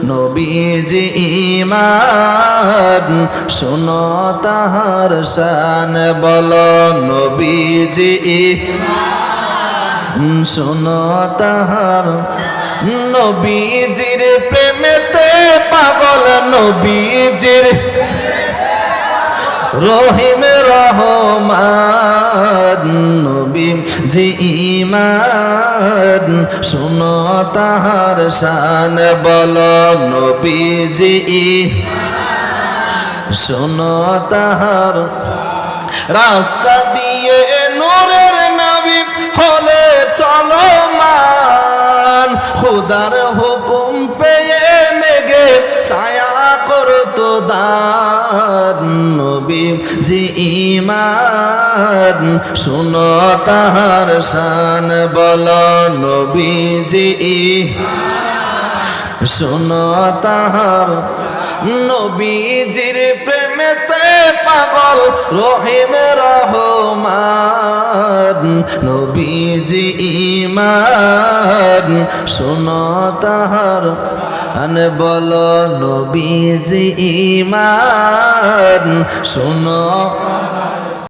নবীজি ঈমান শোনো তাহার শান বলো নবীজি ঈমান শোনো তাহার নবীজির প্রেমেতে পাগল নবীজির রহিম রহমান নবীজি ঈমান শোনো তাহার শান বলো নবীজি শোনো তাহার রাস্তা দিয়ে নূরের নবী হলে চলমান খুদার হুকুম পেয়ে মেঘে ছায়া করতো দান নবীজি ঈমান শোনো তাহার শান বলো নবীজি শোনো তাহার নবীজির প্রেমেতে পাগল রহিম রহমান নবীজি ঈমান শোনো তাহার আন বলো নবীজি ঈমান শোনো